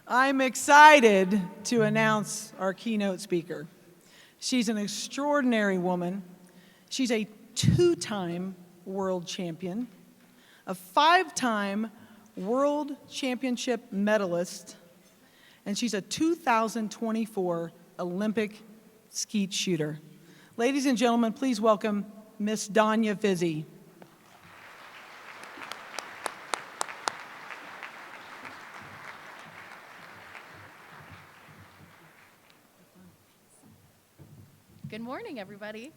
I'm excited to announce our keynote speaker. She's an extraordinary woman. She's a 2-time world champion, a 5-time world championship medalist, and she's a 2024 Olympic skeet shooter. Ladies and gentlemen, please welcome Miss Dania Vizzi. Good morning, everybody.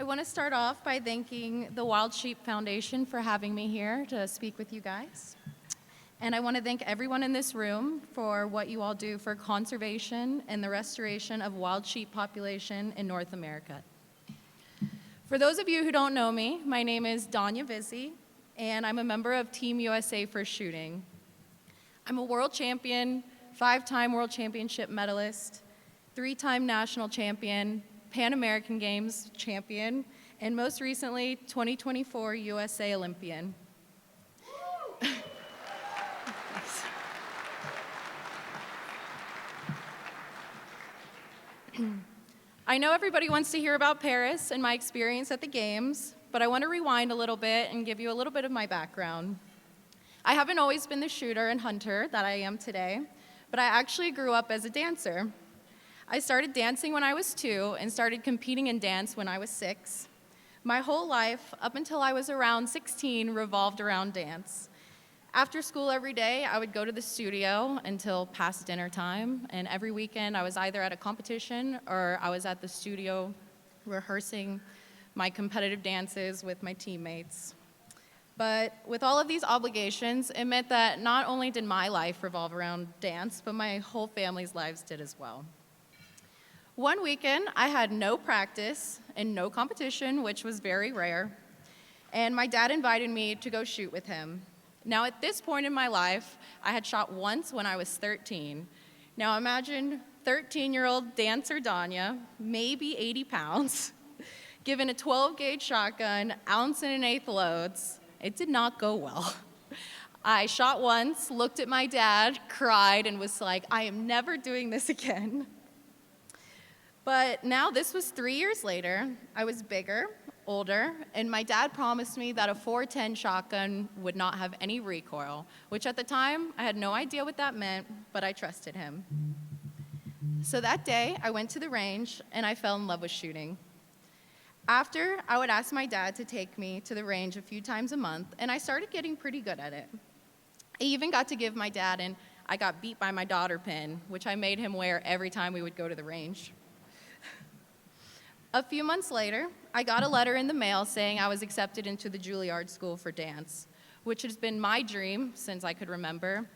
I want to start off by thanking the Wild Sheep Foundation for having me here to speak with you guys. And I want to thank everyone in this room for what you all do for conservation and the restoration of wild sheep population in North America. For those of you who don't know me, my name is Dania Vizzi, and I'm a member of Team USA for shooting. I'm a world champion, 5-time world championship medalist, 3-time national champion, Pan American Games champion, and most recently, 2024 USA Olympian. I know everybody wants to hear about Paris and my experience at the Games, but I want to rewind a little bit and give you a little bit of my background. I haven't always been the shooter and hunter that I am today, but I actually grew up as a dancer. I started dancing when I was 2 and started competing in dance when I was 6. My whole life, up until I was around 16, revolved around dance. After school every day, I would go to the studio until past dinner time, and every weekend I was either at a competition or I was at the studio rehearsing my competitive dances with my teammates. But with all of these obligations, it meant that not only did my life revolve around dance, but my whole family's lives did as well. One weekend, I had no practice and no competition, which was very rare, and my dad invited me to go shoot with him. Now, at this point in my life, I had shot once when I was 13. Now, imagine 13-year-old dancer Dania, maybe 80 pounds, given a 12-gauge shotgun, 1 1/8 loads. It did not go well. I shot once, looked at my dad, cried, and was like, I am never doing this again. But now this was 3 years later. I was bigger, older, and my dad promised me that a 410 shotgun would not have any recoil, which at the time, I had no idea what that meant, but I trusted him. So that day, I went to the range, and I fell in love with shooting. After, I would ask my dad to take me to the range a few times a month, and I started getting pretty good at it. I even got to give my dad an I got beat by my daughter pin, which I made him wear every time we would go to the range. A few months later, I got a letter in the mail saying I was accepted into the Juilliard School for Dance, which has been my dream since I could remember,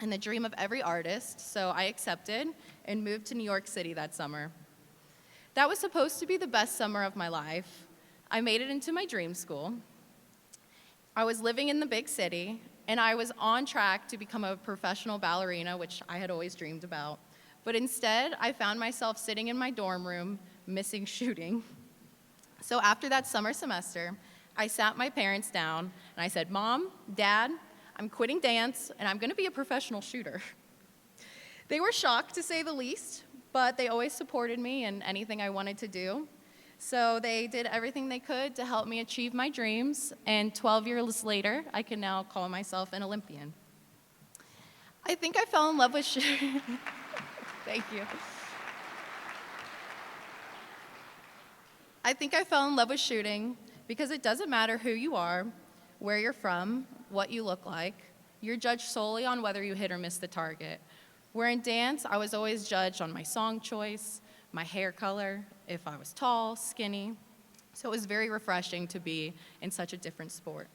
and the dream of every artist, so I accepted and moved to New York City that summer. That was supposed to be the best summer of my life. I made it into my dream school. I was living in the big city, and I was on track to become a professional ballerina, which I had always dreamed about. But instead, I found myself sitting in my dorm room, missing shooting. So after that summer semester, I sat my parents down and I said, Mom, Dad, I'm quitting dance and I'm gonna be a professional shooter. They were shocked to say the least, but they always supported me in anything I wanted to do. So they did everything they could to help me achieve my dreams, and 12 years later, I can now call myself an Olympian. I think I fell in love with shooting. Thank you. I think I fell in love with shooting because it doesn't matter who you are, where you're from, what you look like. You're judged solely on whether you hit or miss the target. Where in dance, I was always judged on my song choice, my hair color, if I was tall, skinny. So it was very refreshing to be in such a different sport.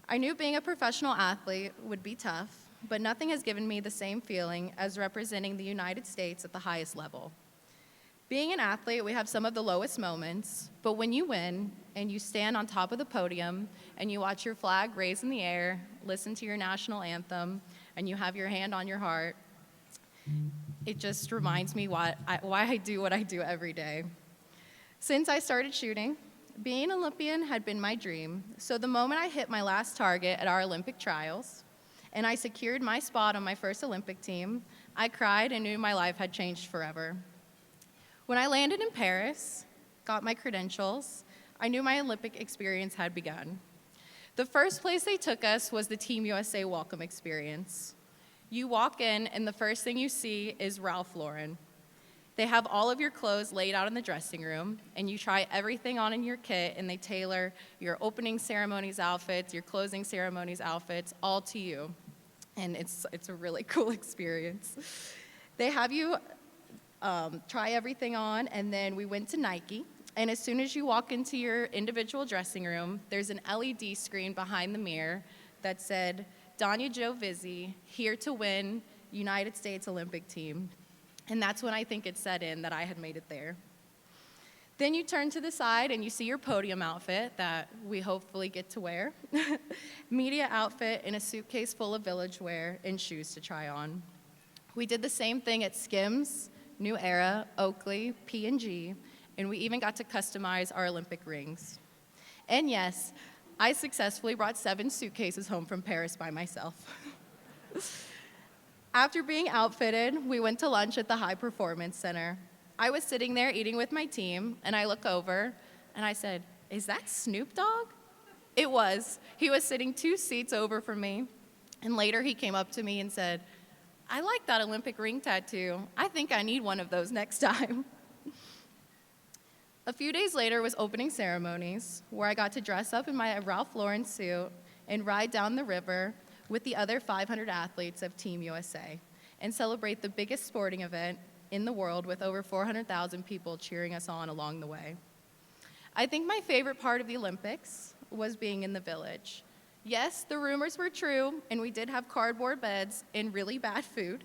I knew being a professional athlete would be tough, but nothing has given me the same feeling as representing the United States at the highest level. Being an athlete, we have some of the lowest moments, but when you win and you stand on top of the podium and you watch your flag raise in the air, listen to your national anthem, and you have your hand on your heart, it just reminds me why I do what I do every day. Since I started shooting, being an Olympian had been my dream, so the moment I hit my last target at our Olympic trials, and I secured my spot on my first Olympic team, I cried and knew my life had changed forever. When I landed in Paris, got my credentials, I knew my Olympic experience had begun. The first place they took us was the Team USA welcome experience. You walk in, and the first thing you see is Ralph Lauren. They have all of your clothes laid out in the dressing room, and you try everything on in your kit, and they tailor your opening ceremonies outfits, your closing ceremonies outfits, all to you. And it's a really cool experience. They have you try everything on, and then we went to Nike. And as soon as you walk into your individual dressing room, there's an LED screen behind the mirror that said, Dania Vizzi, here to win United States Olympic team. And that's when I think it set in that I had made it there. Then you turn to the side and you see your podium outfit that we hopefully get to wear, media outfit, and a suitcase full of village wear and shoes to try on. We did the same thing at Skims, New Era, Oakley, P&G, and we even got to customize our Olympic rings. And yes, I successfully brought 7 suitcases home from Paris by myself. After being outfitted, we went to lunch at the High Performance Center. I was sitting there eating with my team, and I look over, and I said, "Is that Snoop Dogg?" It was. He was sitting 2 seats over from me, and later he came up to me and said, "I like that Olympic ring tattoo. I think I need one of those next time." A few days later was opening ceremonies, where I got to dress up in my Ralph Lauren suit and ride down the river with the other 500 athletes of Team USA and celebrate the biggest sporting event in the world with over 400,000 people cheering us on along the way. I think my favorite part of the Olympics was being in the village. Yes, the rumors were true, and we did have cardboard beds and really bad food,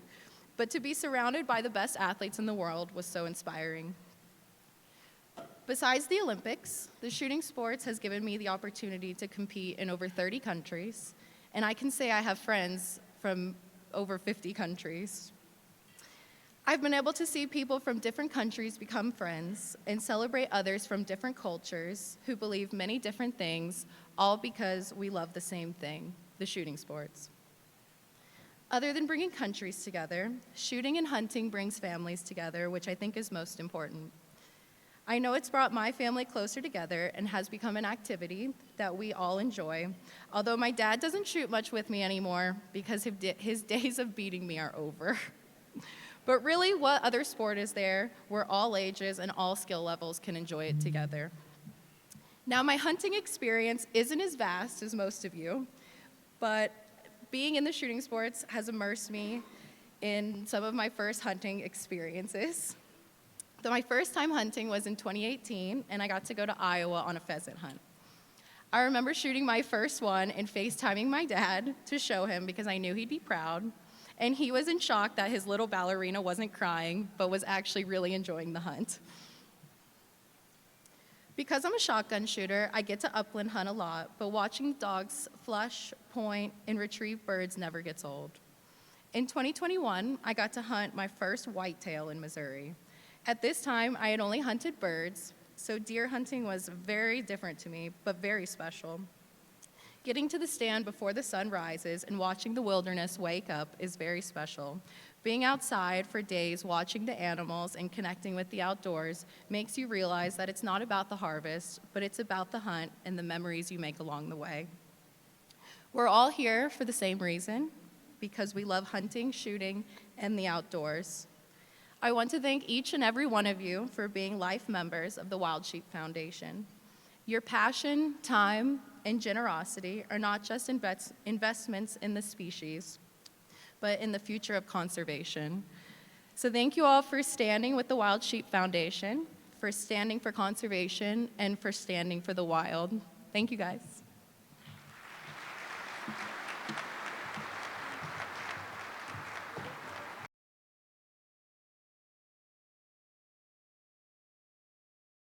but to be surrounded by the best athletes in the world was so inspiring. Besides the Olympics, the shooting sports has given me the opportunity to compete in over 30 countries, and I can say I have friends from over 50 countries. I've been able to see people from different countries become friends and celebrate others from different cultures who believe many different things, all because we love the same thing, the shooting sports. Other than bringing countries together, shooting and hunting brings families together, which I think is most important. I know it's brought my family closer together and has become an activity that we all enjoy, although my dad doesn't shoot much with me anymore because his days of beating me are over. But really, what other sport is there where all ages and all skill levels can enjoy it together? Now, my hunting experience isn't as vast as most of you, but being in the shooting sports has immersed me in some of my first hunting experiences. My first time hunting was in 2018, and I got to go to Iowa on a pheasant hunt. I remember shooting my first one and FaceTiming my dad to show him because I knew he'd be proud, and he was in shock that his little ballerina wasn't crying, but was actually really enjoying the hunt. Because I'm a shotgun shooter, I get to upland hunt a lot, but watching dogs flush, point, and retrieve birds never gets old. In 2021, I got to hunt my first whitetail in Missouri. At this time, I had only hunted birds, so deer hunting was very different to me, but very special. Getting to the stand before the sun rises and watching the wilderness wake up is very special. Being outside for days watching the animals and connecting with the outdoors makes you realize that it's not about the harvest, but it's about the hunt and the memories you make along the way. We're all here for the same reason, because we love hunting, shooting, and the outdoors. I want to thank each and every one of you for being life members of the Wild Sheep Foundation. Your passion, time, and generosity are not just investments in the species, but in the future of conservation. So thank you all for standing with the Wild Sheep Foundation, for standing for conservation, and for standing for the wild. Thank you, guys.